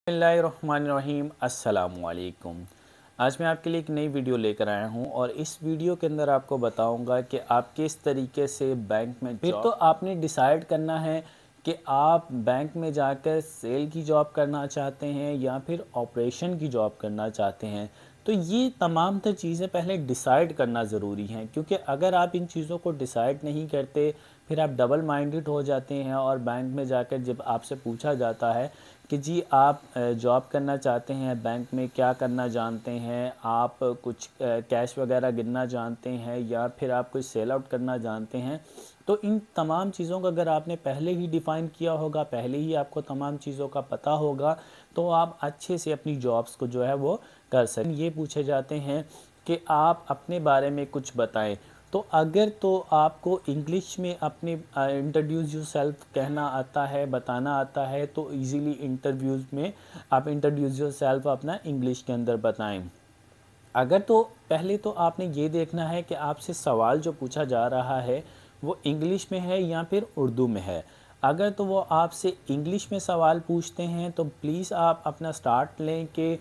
बिस्मिल्लाहिर्रहमानिर्रहीम अस्सलामुअलैकुम। आज मैं आपके लिए एक नई वीडियो लेकर आया हूं और इस वीडियो के अंदर आपको बताऊंगा कि आप किस तरीके से बैंक में फिर तो आपने डिसाइड करना है कि आप बैंक में जाकर सेल की जॉब करना चाहते हैं या फिर ऑपरेशन की जॉब करना चाहते हैं। तो ये तमाम तर चीज़ें पहले डिसाइड करना ज़रूरी हैं, क्योंकि अगर आप इन चीज़ों को डिसाइड नहीं करते फिर आप डबल माइंडेड हो जाते हैं और बैंक में जाकर जब आपसे पूछा जाता है कि जी आप जॉब करना चाहते हैं, बैंक में क्या करना जानते हैं, आप कुछ कैश वगैरह गिनना जानते हैं या फिर आप कुछ सेल आउट करना जानते हैं, तो इन तमाम चीज़ों को अगर आपने पहले ही डिफ़ाइन किया होगा, पहले ही आपको तमाम चीज़ों का पता होगा, तो आप अच्छे से अपनी जॉब्स को जो है वो कर सकें। ये पूछे जाते हैं कि आप अपने बारे में कुछ बताएं। तो अगर तो आपको इंग्लिश में अपने इंट्रोड्यूस योरसेल्फ कहना आता है, बताना आता है, तो इजीली इंटरव्यूज़ में आप इंट्रोड्यूस योरसेल्फ अपना इंग्लिश के अंदर बताएं। अगर तो पहले तो आपने ये देखना है कि आपसे सवाल जो पूछा जा रहा है वो इंग्लिश में है या फिर उर्दू में है। अगर तो वो आपसे इंग्लिश में सवाल पूछते हैं तो प्लीज़ आप अपना स्टार्ट लें कि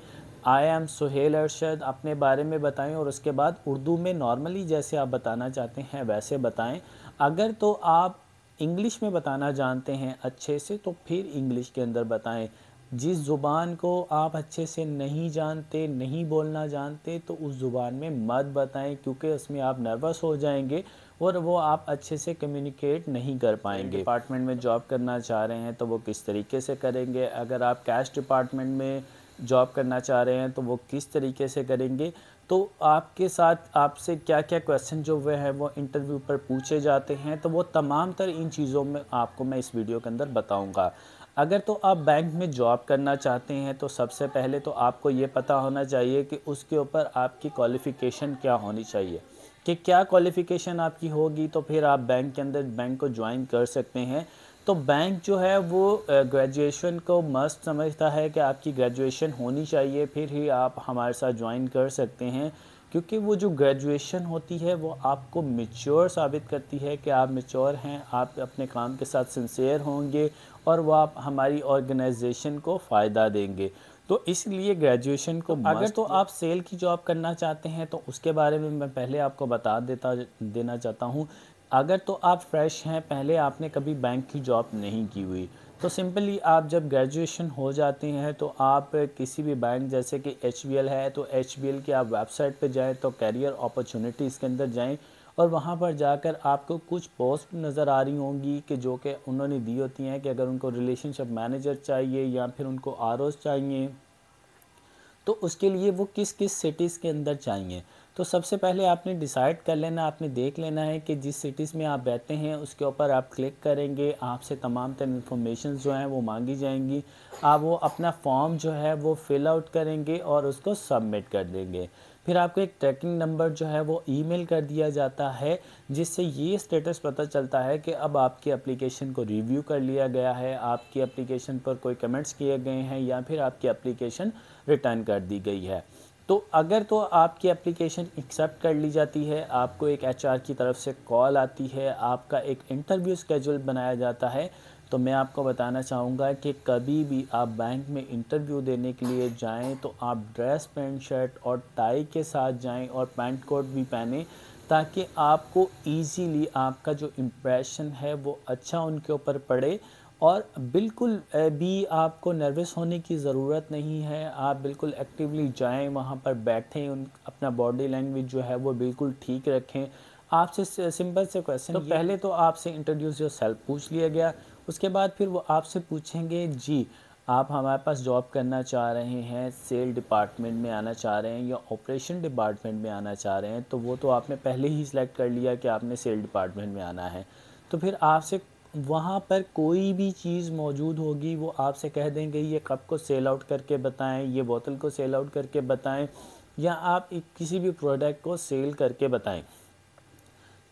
आई एम सुहेल अरशद, अपने बारे में बताएं और उसके बाद उर्दू में नॉर्मली जैसे आप बताना चाहते हैं वैसे बताएं। अगर तो आप इंग्लिश में बताना जानते हैं अच्छे से तो फिर इंग्लिश के अंदर बताएं। जिस ज़ुबान को आप अच्छे से नहीं जानते, नहीं बोलना जानते, तो उस ज़ुबान में मत बताएं, क्योंकि उसमें आप नर्वस हो जाएंगे और वो आप अच्छे से कम्युनिकेट नहीं कर पाएंगे। डिपार्टमेंट में जॉब करना चाह रहे हैं तो वो किस तरीके से करेंगे, अगर आप कैश डिपार्टमेंट में जॉब करना चाह रहे हैं तो वो किस तरीके से करेंगे, तो आपके साथ आपसे क्या क्या क्वेश्चन जो हुए हैं वो इंटरव्यू पर पूछे जाते हैं, तो वो तमाम तर इन चीज़ों में आपको मैं इस वीडियो के अंदर बताऊंगा। अगर तो आप बैंक में जॉब करना चाहते हैं तो सबसे पहले तो आपको ये पता होना चाहिए कि उसके ऊपर आपकी क्वालिफ़िकेशन क्या होनी चाहिए, कि क्या क्वालिफ़िकेशन आपकी होगी तो फिर आप बैंक के अंदर बैंक को ज्वाइन कर सकते हैं। तो बैंक जो है वो ग्रेजुएशन को मस्ट समझता है कि आपकी ग्रेजुएशन होनी चाहिए, फिर ही आप हमारे साथ ज्वाइन कर सकते हैं, क्योंकि वो जो ग्रेजुएशन होती है वो आपको मैच्योर साबित करती है कि आप मैच्योर हैं, आप अपने काम के साथ सिंसियर होंगे और वो आप हमारी ऑर्गेनाइजेशन को फ़ायदा देंगे। तो इसलिए ग्रेजुएशन को अगर तो आप सेल की जॉब करना चाहते हैं तो उसके बारे में मैं पहले आपको बता देना चाहता हूँ। अगर तो आप फ्रेश हैं, पहले आपने कभी बैंक की जॉब नहीं की हुई, तो सिंपली आप जब ग्रेजुएशन हो जाते हैं तो आप किसी भी बैंक जैसे कि एचबीएल है तो एचबीएल की आप वेबसाइट पे जाएं, तो कैरियर अपॉर्चुनिटीज़ के अंदर जाएं और वहाँ पर जाकर आपको कुछ पोस्ट नज़र आ रही होंगी कि जो कि उन्होंने दी होती हैं कि अगर उनको रिलेशनशिप मैनेजर चाहिए या फिर उनको आरओज़ चाहिए, तो उसके लिए वो किस किस सिटीज़ के अंदर चाहिए। तो सबसे पहले आपने डिसाइड कर लेना, आपने देख लेना है कि जिस सिटीज़ में आप रहते हैं उसके ऊपर आप क्लिक करेंगे, आपसे तमाम तर इन्फॉर्मेशन जो हैं वो मांगी जाएंगी। आप वो अपना फॉर्म जो है वो फ़िल आउट करेंगे और उसको सबमिट कर देंगे। फिर आपको एक ट्रैकिंग नंबर जो है वो ईमेल कर दिया जाता है, जिससे ये स्टेटस पता चलता है कि अब आपकी एप्लीकेशन को रिव्यू कर लिया गया है, आपकी एप्लीकेशन पर कोई कमेंट्स किए गए हैं या फिर आपकी एप्लीकेशन रिटर्न कर दी गई है। तो अगर तो आपकी एप्लीकेशन एक्सेप्ट कर ली जाती है, आपको एक एचआर की तरफ से कॉल आती है, आपका एक इंटरव्यू स्केड्यूल बनाया जाता है। तो मैं आपको बताना चाहूँगा कि कभी भी आप बैंक में इंटरव्यू देने के लिए जाएं तो आप ड्रेस पैंट शर्ट और टाई के साथ जाएं और पैंट कोट भी पहने, ताकि आपको इजीली आपका जो इम्प्रेशन है वो अच्छा उनके ऊपर पड़े। और बिल्कुल भी आपको नर्वस होने की ज़रूरत नहीं है, आप बिल्कुल एक्टिवली जाएं, वहाँ पर बैठें, उन अपना बॉडी लैंग्वेज जो है वो बिल्कुल ठीक रखें। आपसे सिंपल से क्वेश्चन तो पहले तो आपसे इंट्रोड्यूस योरसेल्फ पूछ लिया गया, उसके बाद फिर वो आपसे पूछेंगे जी आप हमारे पास जॉब करना चाह रहे हैं, सेल डिपार्टमेंट में आना चाह रहे हैं या ऑपरेशन डिपार्टमेंट में आना चाह रहे हैं, तो वो तो आपने पहले ही सिलेक्ट कर लिया कि आपने सेल डिपार्टमेंट में आना है। तो फिर आपसे वहाँ पर कोई भी चीज़ मौजूद होगी वो आपसे कह देंगे ये कप को सेल आउट करके बताएं, ये बोतल को सेल आउट करके बताएं, या आप किसी भी प्रोडक्ट को सेल करके बताएं।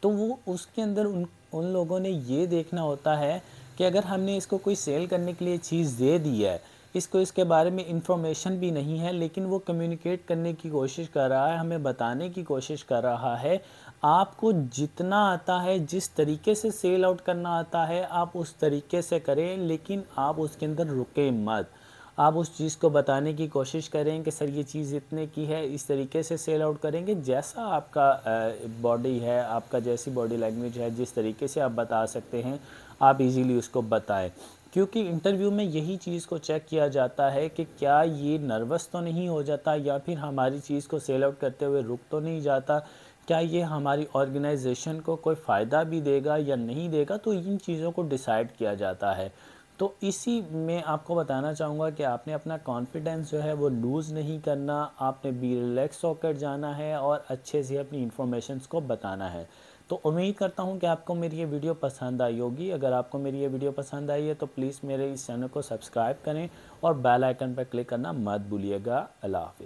तो वो उसके अंदर उन उन लोगों ने ये देखना होता है कि अगर हमने इसको कोई सेल करने के लिए चीज़ दे दी है, इसको इसके बारे में इंफॉर्मेशन भी नहीं है, लेकिन वो कम्युनिकेट करने की कोशिश कर रहा है, हमें बताने की कोशिश कर रहा है, आपको जितना आता है, जिस तरीके से सेल आउट करना आता है आप उस तरीके से करें, लेकिन आप उसके अंदर रुके मत। आप उस चीज़ को बताने की कोशिश करें कि सर ये चीज़ इतने की है, इस तरीके से सेल आउट करेंगे। जैसा आपका बॉडी है, आपका जैसी बॉडी लैंग्वेज है, जिस तरीके से आप बता सकते हैं, आप इजीली उसको बताएं। क्योंकि इंटरव्यू में यही चीज़ को चेक किया जाता है कि क्या ये नर्वस तो नहीं हो जाता, या फिर हमारी चीज़ को सेल आउट करते हुए रुक तो नहीं जाता, क्या ये हमारी ऑर्गेनाइजेशन को कोई फ़ायदा भी देगा या नहीं देगा। तो इन चीज़ों को डिसाइड किया जाता है। तो इसी में आपको बताना चाहूँगा कि आपने अपना कॉन्फिडेंस जो है वो लूज़ नहीं करना, आपने बी रिलैक्स होकर जाना है और अच्छे से अपनी इन्फॉर्मेशंस को बताना है। तो उम्मीद करता हूँ कि आपको मेरी ये वीडियो पसंद आई होगी। अगर आपको मेरी ये वीडियो पसंद आई है तो प्लीज़ मेरे इस चैनल को सब्सक्राइब करें और बेल आइकन पर क्लिक करना मत भूलिएगा। अल्लाह हाफ़िज़।